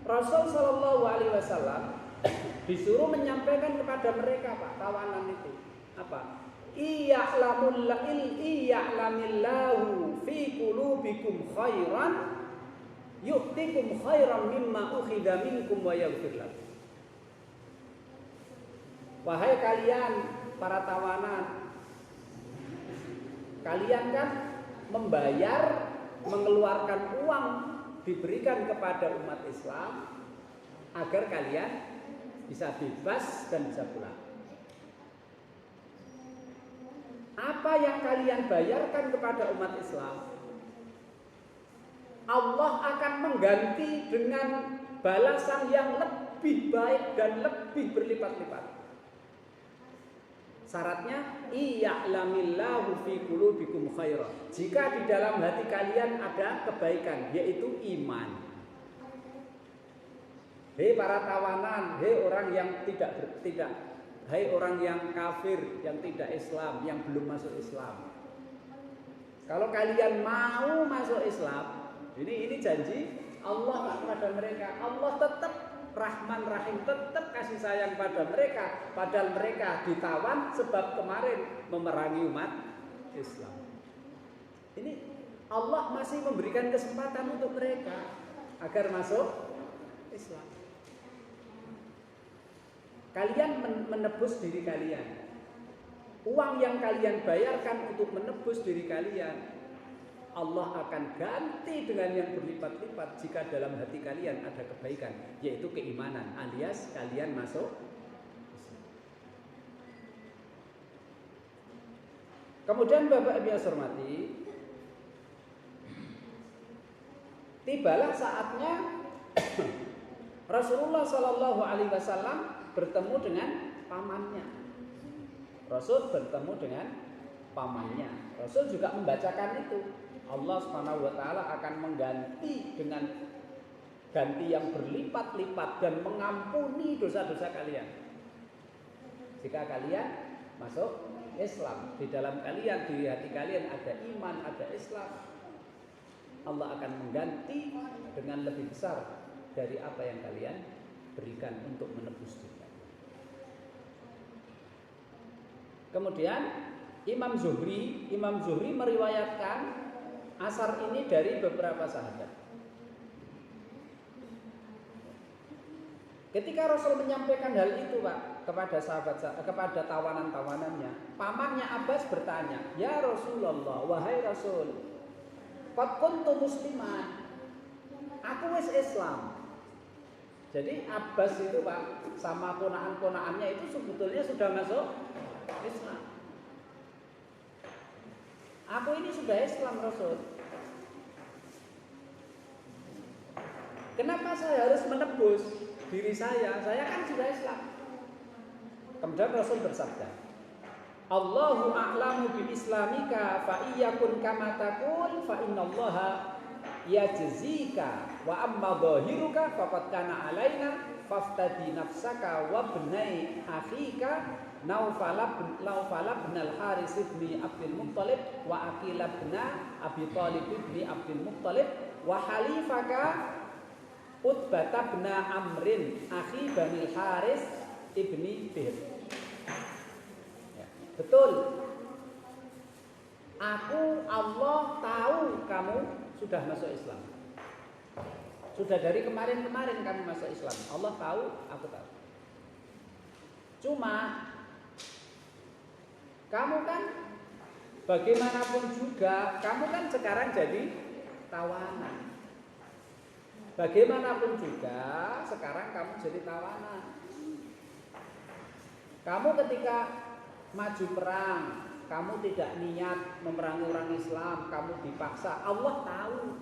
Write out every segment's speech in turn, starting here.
Rasul Shallallahu Alaihi Wasallam disuruh menyampaikan kepada mereka, Pak, tawanan itu apa? Iya'lamillahu fi qulubikum khairan yu'tikum khairan mimma ukhidha minkum wa yaghfir lakum. Wahai kalian para tawanan, kalian kan membayar, mengeluarkan uang diberikan kepada umat Islam agar kalian bisa bebas dan bisa pulang. Apa yang kalian bayarkan kepada umat Islam, Allah akan mengganti dengan balasan yang lebih baik dan lebih berlipat-lipat. Syaratnya iya'lamillahu fi qulubikum khairan. Jika di dalam hati kalian ada kebaikan, yaitu iman. Hei para tawanan, hei orang yang hei orang yang kafir, yang tidak Islam, yang belum masuk Islam. Kalau kalian mau masuk Islam, ini janji Allah kepada mereka. Allah tetap Rahman Rahim, tetap kasih sayang pada mereka, padahal mereka ditawan sebab kemarin memerangi umat Islam. Ini Allah masih memberikan kesempatan untuk mereka agar masuk Islam. Kalian menebus diri kalian. Uang yang kalian bayarkan untuk menebus diri kalian, Allah akan ganti dengan yang berlipat-lipat jika dalam hati kalian ada kebaikan, yaitu keimanan, alias kalian masuk Islam. Kemudian Bapak Ibu yang saya hormati, tibalah saatnya Rasulullah Shallallahu Alaihi Wasallam bertemu dengan pamannya. Rasul bertemu dengan pamannya. Rasul juga membacakan itu. Allah Subhanahu wa taala akan mengganti dengan ganti yang berlipat-lipat dan mengampuni dosa-dosa kalian. Jika kalian masuk Islam, di dalam kalian, di hati kalian ada iman, ada Islam, Allah akan mengganti dengan lebih besar dari apa yang kalian berikan untuk menebus diri. Kemudian Imam Zuhri meriwayatkan asar ini dari beberapa sahabat. Ketika Rasul menyampaikan hal itu, Pak, kepada tawanan-tawanannya, pamannya Abbas bertanya, "Ya Rasulullah, wahai Rasul, qad kuntu musliman. Aku wis Islam." Jadi Abbas itu, Pak, sama ponakan-ponakannya itu sebetulnya sudah masuk Islam. Aku ini sudah Islam, Rasul. Kenapa saya harus menebus diri saya? Saya kan sudah Islam. Kemudian Rasul bersabda, Allahu a'lamu bi islamika fa iyyakun kama taqul fa innallaha yajzika wa amma dhahiruka faqad kana alaina faftadi nafsaka wa bnai akhika Naufal bin al-Haris bin Abdul Muttalib wa Aqil bin Abi Thalib bin Abdul Muttalib wa halifaka Utbah bin Amrin akhi Bani Haris ibni Bir. Ya, betul. Allah tahu kamu sudah masuk Islam. Sudah dari kemarin-kemarin kamu masuk Islam. Allah tahu, aku tahu. Cuma kamu kan bagaimanapun juga, kamu kan sekarang jadi tawanan. Bagaimanapun juga, sekarang kamu jadi tawanan. Kamu ketika maju perang, kamu tidak niat memerangi orang Islam, kamu dipaksa. Allah tahu.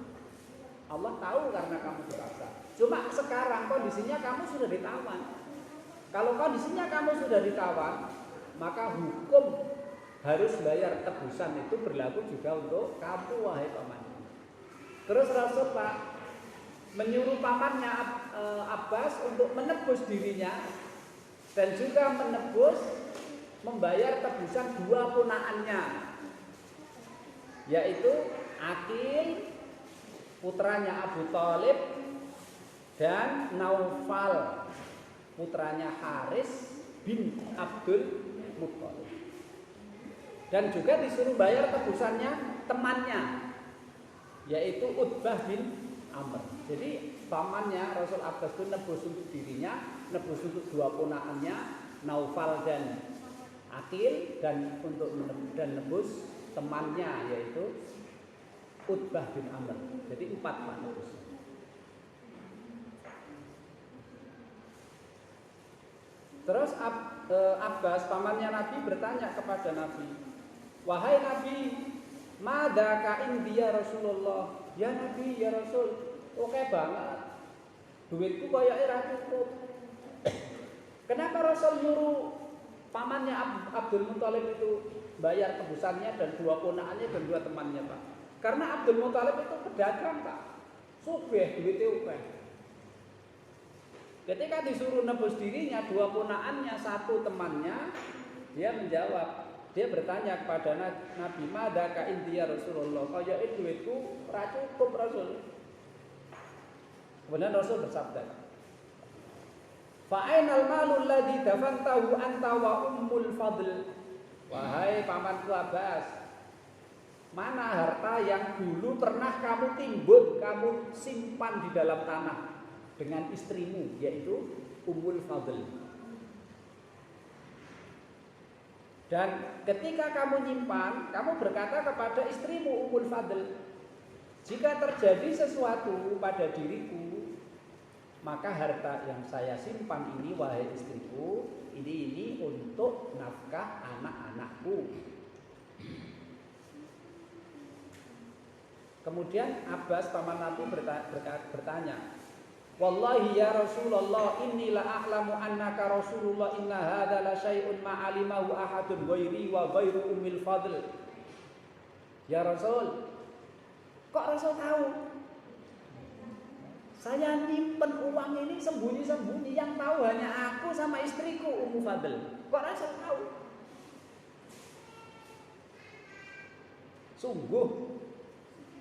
Allah tahu karena kamu dipaksa. Cuma sekarang kondisinya kamu sudah ditawan. Kalau kondisinya kamu sudah ditawan, maka hukum harus bayar tebusan itu berlaku juga untuk kamu, wahai paman. Terus Rasul, Pak, menyuruh pamannya Abbas untuk menebus dirinya dan juga membayar tebusan dua ponakannya, yaitu Aqil putranya Abu Thalib dan Naufal putranya Haris bin Abdul Muthalib. Dan juga disuruh bayar tebusannya temannya, yaitu Utbah bin Amr. Jadi pamannya Rasul Abbas itu nebus untuk dirinya, nebus untuk dua ponakannya Naufal dan Aqil, dan nebus temannya yaitu Utbah bin Amr. Jadi 4 Pak nebus. Terus Abbas pamannya Nabi bertanya kepada Nabi, "Wahai Nabi, madaka indi ya Rasulullah?" "Ya Nabi, ya Rasul, oke banget. Duitku kayaknya ra cukup." Kenapa Rasul nyuruh pamannya Abdul Muthalib itu bayar tebusannya dan dua ponakannya dan dua temannya, Pak? Karena Abdul Muthalib itu pedagang, Pak. Sugih duitnya akeh. Ketika disuruh nebus dirinya, dua ponakannya, satu temannya, dia menjawab, dia bertanya kepada Nabi, "Madaka indi ya Rasulullah?" "Kayaknya duitku ra cukup, Rasul." Kemudian Rasul bersabda, "Fa'ainal malul ladzi dafantahu anta wa ummul fadl?" Wahai pamanku Abbas, mana harta yang dulu pernah kamu timbun, kamu simpan di dalam tanah dengan istrimu, yaitu Ummul Fadl. Dan ketika kamu nyimpan, kamu berkata kepada istrimu Ummul Fadl, "Jika terjadi sesuatu pada diriku, maka harta yang saya simpan ini, wahai istriku, ini untuk nafkah anak-anakku." Kemudian Abbas paman Nabi bertanya, "Wallahi ya Rasulullah, inni la a'lamu annaka Rasulullah, inna hadza la syai'un ma'alimahu ahadun ghairi wa ghairu ummil fadl." Ya Rasul, kok Rasul tahu? Saya nyimpen uang ini sembunyi-sembunyi, yang tahu hanya aku sama istriku Ummu Fadl. Kok Rasul tahu? Sungguh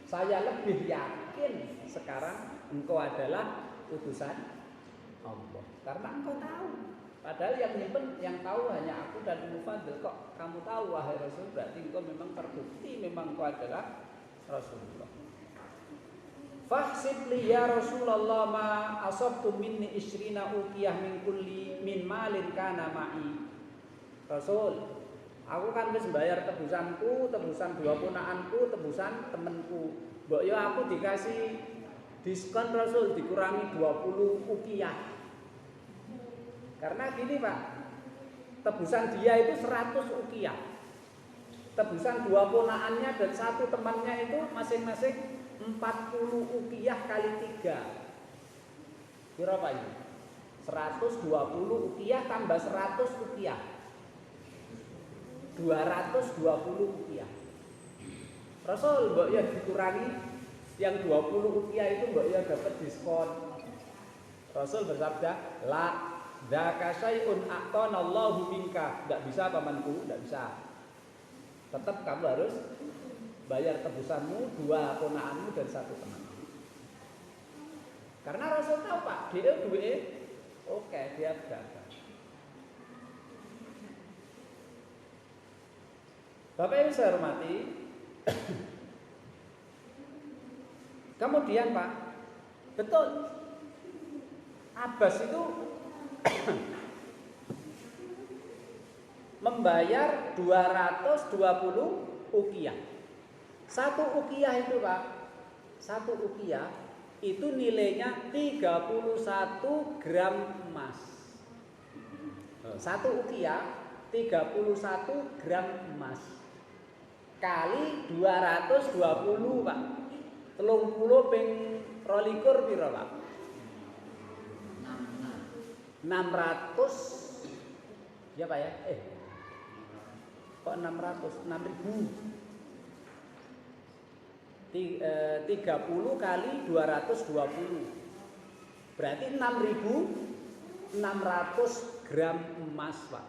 saya lebih yakin sekarang engkau adalah utusan Allah, karena engkau tahu. Padahal yang nyimpen, yang tahu hanya aku dan Ummu Fadl. Kok kamu tahu wahai Rasul? Berarti engkau memang terbukti memang engkau adalah Rasulullah. "Fahsib li ya Rasulullah ma asabtu minni isrina uqiyah min kulli min malin kana ma'i." Rasul, aku kan wis bayar tebusanku, tebusan dua ponakanku, tebusan temenku. Mbok yo aku dikasih diskon Rasul, dikurangi 20 uqiyah. Karena gini Pak, tebusan dia itu 100 uqiyah. Tebusan dua ponakannya dan satu temannya itu masing-masing 40 uqiyah kali 3. Berapa ini? 120 uqiyah tambah 100 uqiyah. 220 uqiyah. Rasul mbok ya dikurangi yang 20 uqiyah itu mbok ya dapat diskon. Rasul bersabda, "La dzaka syai'un a'tanallahu minka." Enggak bisa pamanku, enggak bisa. Tetap kamu harus bayar tebusanmu, dua ponakanmu dan satu temanmu. Karena Rasul tahu Pak, dia duit, oke, dia dagang. Bapak Ibu saya hormati. Kemudian Pak, betul, Abbas itu membayar 220 uqiyah. Satu uqiyah itu Pak, satu uqiyah itu nilainya 31 gram emas. Satu uqiyah 31 gram emas kali 220 Pak. 30 ping 22 piro Pak? 600 ya Pak ya? Kok 600? 6.000. 30 kali 220 berarti 6.600 gram emas Pak.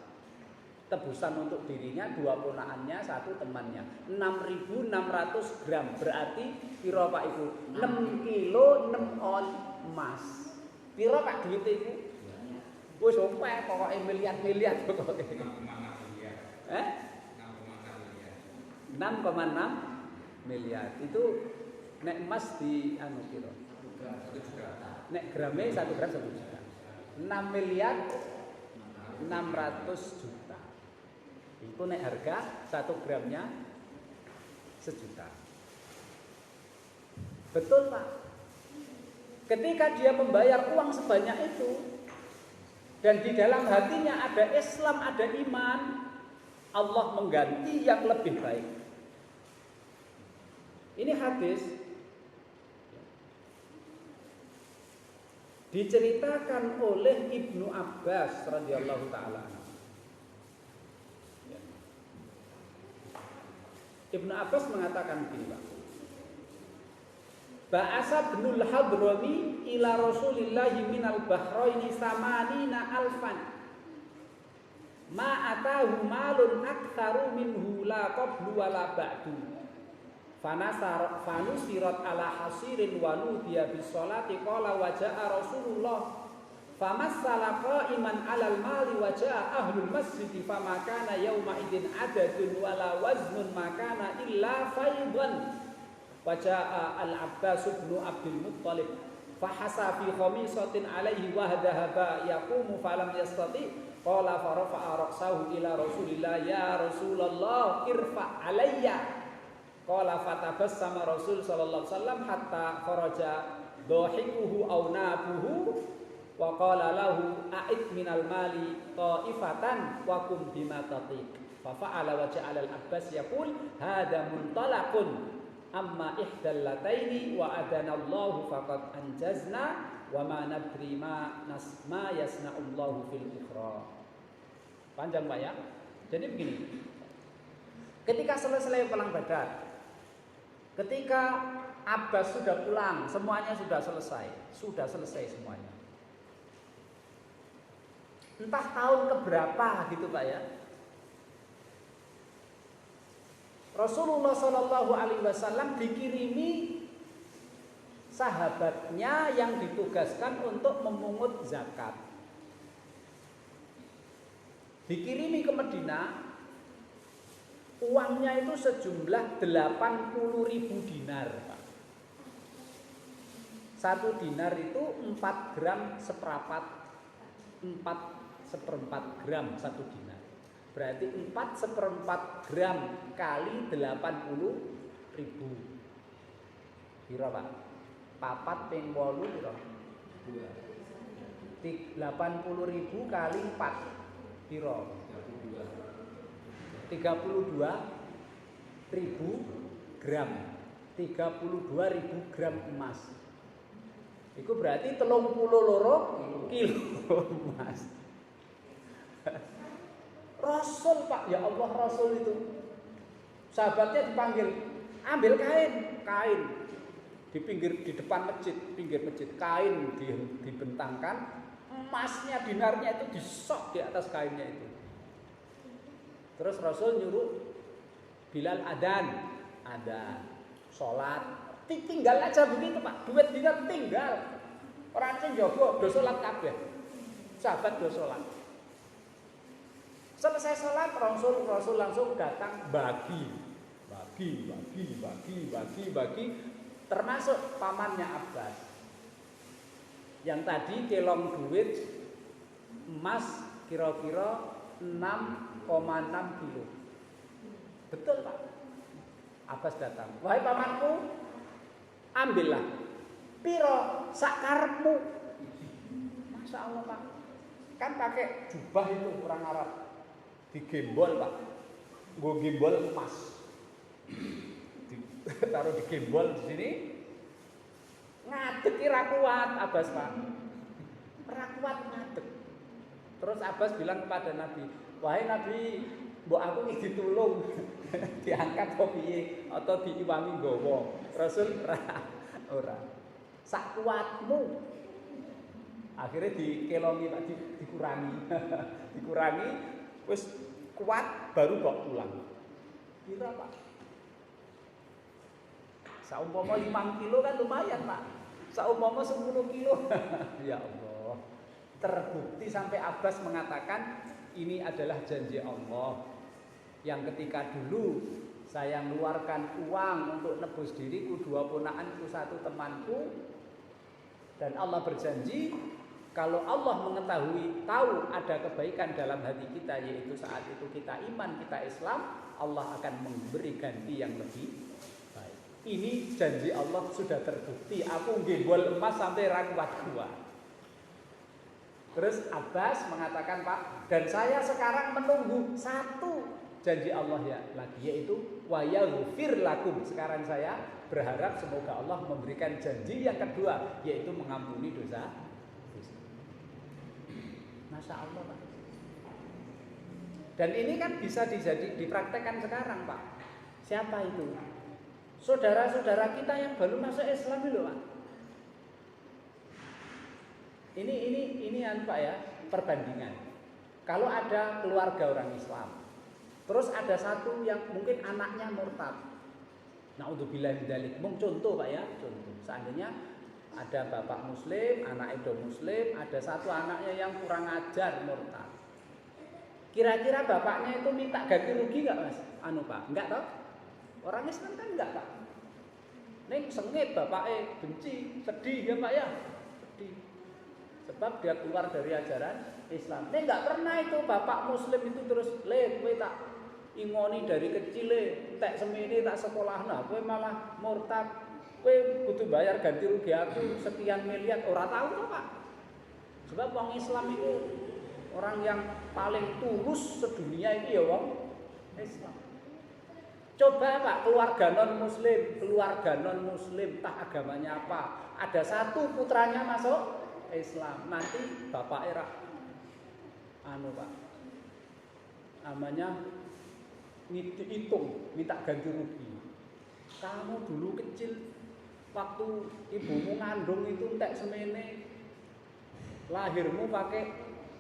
Tebusan untuk dirinya, dua ponakannya, satu temannya. 6.600 gram berarti piro Pak Ibu? 6 kilo 6 on emas. Piro Pak duit iku? Wis ompek pokoke miliar-miliar pokoke. 6,6 miliar. 6,6 miliar. Itu nek emas di anu piro? 1 juta. Nek grame 1 gram 1 juta. 6 miliar 600 juta. Itu nek harga 1 gramnya sejuta. Betul Pak. Ketika dia membayar uang sebanyak itu dan di dalam hatinya ada Islam, ada iman, Allah mengganti yang lebih baik. Ini hadis diceritakan oleh Ibnu Abbas radhiyallahu taala. Ibnu Abbas mengatakan begini Pak. Ba'asa ibnul Hadrami ila Rasulillahi minal bahraini samanina alfan ma atahu malun aktsaru minhu la qablu wa la ba'du fanusirat ala hasirin wa nudiya bis salati qala wa ja'a Rasulullah famassala qa'iman 'alal mali wa ja'a ahlul masjid fama kana yauma idin adadun wa la waznun ma kana illa faidan wa ja'a al-Abbas bin Abdul Muttalib fahasa fi khamisatin 'alaihi wa dhahaba yaqumu falam yastati qala farafa'a ra'sahu ila Rasulillah ya Rasulullah irfa' alayya qala fatabassama Rasul sallallahu alaihi wasallam hatta kharaja dhahikuhu aw nabuhu wa qala lahu a'id minal mali ta'ifatan wa kum bima tatiq fa fa'ala wa ja'ala al-Abbas yaqul hada muntalaqun amma ihdallataini wa adanallahu faqad anjazna wa ma nadri ma yasna'ullahu fil ukhra. Panjang Pak ya. Jadi begini. Ketika selesai perang Badar, ketika Abbas sudah pulang, semuanya sudah selesai semuanya. Entah tahun keberapa gitu Pak ya. Rasulullah Shallallahu Alaihi Wasallam dikirimi sahabatnya yang ditugaskan untuk memungut zakat. Dikirimi ke Madinah, uangnya itu sejumlah 80.000 dinar. Satu dinar itu 4 gram seperempat, 4/4 gram satu dinar. Berarti 4/4 gram kali 80.000. Piro Pak? 4 ping 8 piro? 80.000 kali 4 piro? 32.000 gram. 32.000 gram emas. Itu berarti 32 kilo emas. Rasul Pak, ya Allah Rasul itu. Sahabatnya dipanggil, ambil kain di depan masjid, pinggir masjid, kain dibentangkan, emasnya dinarnya itu disok di atas kainnya itu. Terus Rasul nyuruh Bilal adzan, sholat, tinggal aja begitu Pak, duit dinar tinggal. Orang sing jogo do sholat kabeh. Sahabat do sholat. Selesai sholat Rasul langsung datang bagi, termasuk pamannya Abbas. Yang tadi kelong duit emas kira-kira 6,6 kilo. Betul Pak. Abbas datang. Wahai pamanku, ambillah. Piro sakarepmu. Masya Allah Pak. Kan pakai jubah itu orang Arab. Digembol Pak, gue gembol emas, taruh di gembol di sini, ngadek kira kuat Abbas Pak, kuat ngadek. Terus Abbas bilang kepada Nabi, wahai Nabi, mbok aku iki ditulung, diangkat kok piye atau diiwangi nggawa. Rasul ora, sak kuatmu. Akhirnya dikelongi Pak, dikurangi. Wis kuat baru kok pulang. Kira Pak. Saumpama 5 kilo kan lumayan Pak. Saumpama 10 kilo. Ya Allah. Terbukti sampai Abbas mengatakan ini adalah janji Allah yang ketika dulu saya mengeluarkan uang untuk nebus diriku, 2 ponakanku, 1 temanku, dan Allah berjanji kalau Allah mengetahui, tahu ada kebaikan dalam hati kita, yaitu saat itu kita iman, kita Islam, Allah akan memberi ganti yang lebih baik. Ini janji Allah sudah terbukti. Aku nggembol emas sampai rakuat gua. Terus Abbas mengatakan, Pak, dan saya sekarang menunggu 1 janji Allah ya lagi, yaitu wa yaghfir lakum. Sekarang saya berharap semoga Allah memberikan janji yang kedua, yaitu mengampuni dosa. Masya Allah, Pak. Dan ini kan bisa dipraktekkan sekarang, Pak. Siapa itu? Saudara-saudara kita yang baru masuk Islam itu, Pak. Ini Pak ya, perbandingan. Kalau ada keluarga orang Islam, terus ada satu yang mungkin anaknya murtad. Naudzubillah min dzalik. Contoh Pak ya, contoh. Seandainya ada bapak muslim, anak itu muslim, ada satu anaknya yang kurang ajar murtad. Kira-kira bapaknya itu minta ganti rugi enggak, Mas? Pak, enggak toh? Orang Islam kan enggak, Pak. Ning sengit bapaknya, benci, sedih ya Pak ya. Sedih. Sebab dia keluar dari ajaran Islam. Ning enggak pernah itu bapak muslim itu terus, "Le, kowe tak ingoni dari kecil tak semene tak sekolahna, kowe malah murtad. Kowe kudu bayar ganti rugi aku sekian miliar." Ora tahu toh, Pak. Sebab wong Islam itu orang yang paling tulus sedunia ini ya wong Islam. Coba Pak, keluarga non muslim, tak agamanya apa, ada 1 putranya masuk Islam, nanti bapak era Pak, namanya hitung, minta ganti rugi. Kamu dulu kecil waktu ibumu ngandung itu entek semene, lahirmu pakai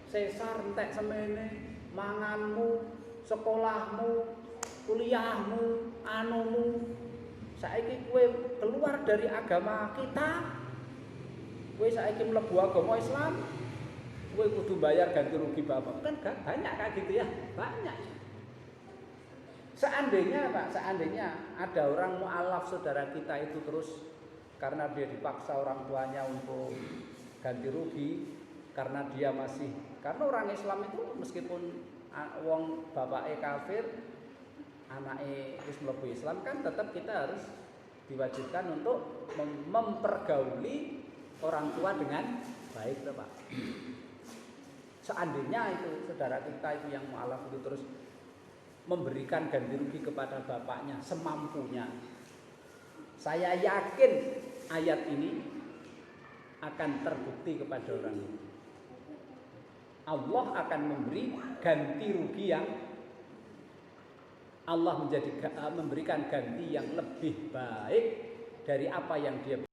sesar entek semene, manganmu, sekolahmu, kuliahmu, saiki kowe keluar dari agama kita, kowe saiki mlebu agama Islam, kowe kudu bayar ganti rugi bapak. Kan banyak kayak gitu ya, banyak. Seandainya Pak, ada orang mu'alaf saudara kita itu terus karena dia dipaksa orang tuanya untuk ganti rugi, karena orang Islam itu meskipun wong bapake kafir, anake wis mlebu Islam, kan tetap kita harus diwajibkan untuk mempergauli orang tua dengan baik, Pak. Seandainya itu saudara kita itu yang mu'alaf itu terus memberikan ganti rugi kepada bapaknya semampunya, saya yakin ayat ini akan terbukti kepada orang ini. Allah akan memberi ganti rugi yang Allah memberikan ganti yang lebih baik dari apa yang dia